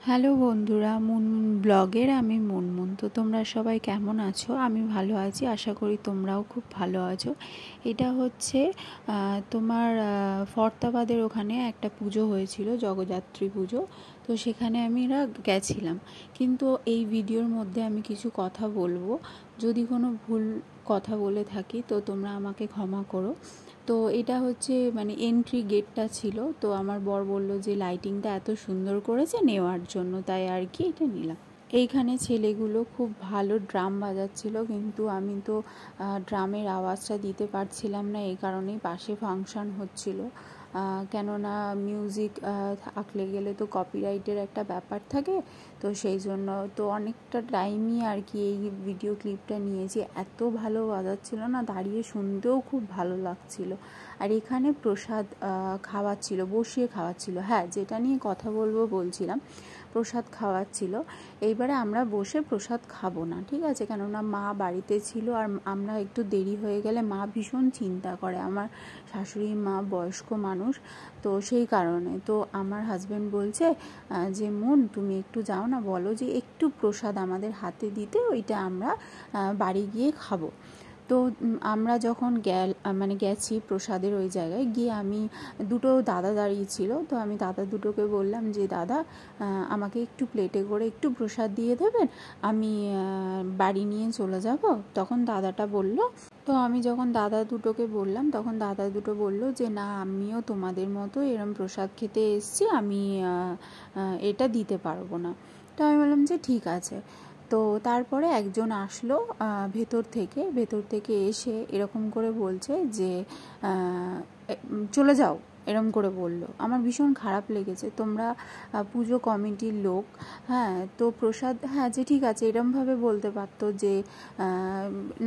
Hello বন্ধুরা, মুনমুন ব্লগের আমি মুনমুন। তো তোমরা সবাই কেমন আছো? আমি ভালো আছি, আশা করি তোমরাও খুব ভালো আছো। এটা হচ্ছে তোমার ফর্তাবাদের ওখানে একটা পুজো হয়েছিল, জগদ্ধাত্রী পুজো। তো সেখানে আমরা গেছিলাম, কিন্তু এই ভিডিওর মধ্যে আমি কিছু কথা বলবো। যদি কোনো ভুল কথা বলে থাকি তো তোমরা আমাকে ক্ষমা করো। তো এটা হচ্ছে এন্ট্রি গেটটা ছিল। তো আমার বর বলল যে লাইটিংটা এত সুন্দর করেছে নেওয়ার জন্য, তাই আর কি এটা নিলাম। এইখানে ছেলেগুলো খুব ভালো ড্রাম বাজাচ্ছিল, কিন্তু আমি তো ড্রামের আওয়াজটা দিতে পারছিলাম না, এই কারণেই পাশে ফাংশন হচ্ছিল। কেননা মিউজিক থাকলে গেলে তো কপিরাইটের একটা ব্যাপার থাকে, তো সেই জন্য তো অনেকটা টাইমই আর কি এই ভিডিও ক্লিপটা নিয়েছি। এত ভালো বাজাচ্ছিল না, দাঁড়িয়ে শুনতেও খুব ভালো লাগছিল। আর এখানে প্রসাদ খাওয়াচ্ছিল, বসিয়ে খাওয়াচ্ছিল। হ্যাঁ, যেটা নিয়ে কথা বলছিলাম, প্রসাদ খাওয়াচ্ছিল। এইবারে আমরা বসে প্রসাদ খাবো না, ঠিক আছে, কেননা মা বাড়িতে ছিল আর আমরা একটু দেরি হয়ে গেলে মা ভীষণ চিন্তা করে। আমার শাশুড়ি মা বয়স্ক মানুষ, তো সেই কারণে তো আমার হাজব্যান্ড বলছে যে মুন তুমি একটু যাও না, বলো যে একটু প্রসাদ আমাদের হাতে দিতে, ওইটা আমরা বাড়ি গিয়ে খাবো। তো আমরা যখন গেছি প্রসাদের ওই জায়গায় গিয়ে, আমি দুটো দাদা দাঁড়িয়েছিল, তো আমি দাদা দুটোকে বললাম যে দাদা আমাকে একটু প্লেটে করে একটু প্রসাদ দিয়ে দেবেন, আমি বাড়ি নিয়ে চলে যাব। তখন দাদাটা বলল, তো আমি যখন দাদা দুটোকে বললাম তখন দাদা দুটো বলল যে না, আমিও তোমাদের মতো এরম প্রসাদ খেতে এসেছি, আমি এটা দিতে পারবো না। তো আমি বললাম যে ঠিক আছে। তো তারপরে একজন আসলো ভেতর থেকে এসে এরকম করে বলছে যে চলে যাও, এরম করে বলল। আমার ভীষণ খারাপ লেগেছে। তোমরা পুজো কমিটির লোক, হ্যাঁ, তো প্রসাদ, হ্যাঁ যে ঠিক আছে, এরমভাবে বলতে পারতো যে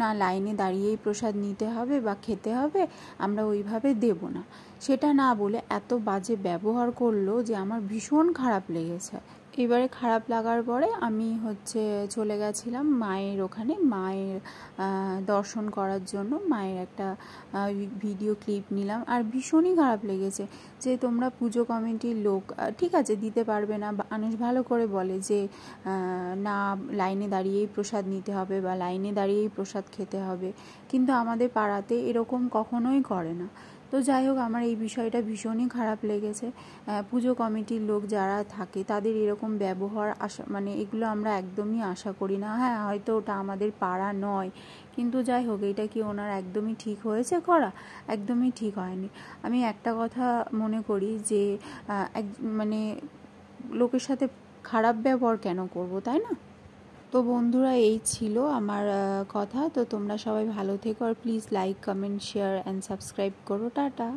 না, লাইনে দাঁড়িয়েই প্রসাদ নিতে হবে বা খেতে হবে, আমরা ওইভাবে দেব না। সেটা না বলে এত বাজে ব্যবহার করলো যে আমার ভীষণ খারাপ লেগেছে। এবারে খারাপ লাগার পরে আমি চলে গেছিলাম মায়ের ওখানে, মায়ের দর্শন করার জন্য। মায়ের একটা ভিডিও ক্লিপ নিলাম, আর ভীষণই খারাপ লেগেছে যে তোমরা পুজো কমিটির লোক, ঠিক আছে দিতে পারবে না, মানুষ ভালো করে বলে যে না, লাইনে দাঁড়িয়েই প্রসাদ নিতে হবে বা লাইনে দাঁড়িয়েই প্রসাদ খেতে হবে, কিন্তু আমাদের পাড়াতে এরকম কখনোই করে না। তো যাই হোক, আমার এই বিষয়টা ভীষণই খারাপ লেগেছে। পুজো কমিটির লোক যারা থাকে তাদের এরকম ব্যবহার এগুলো আমরা একদমই আশা করি না। হ্যাঁ, হয়তো ওটা আমাদের পাড়া নয়, কিন্তু যাই হোক, এটা কি ওনার একদমই ঠিক হয়েছে করা? একদমই ঠিক হয়নি। আমি একটা কথা মনে করি যে লোকের সাথে খারাপ ব্যবহার কেন করব, তাই না? তো বন্ধুরা, এই ছিল আমার কথা। তো তোমরা সবাই ভালো থেকো, আর please like, comment, share and subscribe করো। টাটা।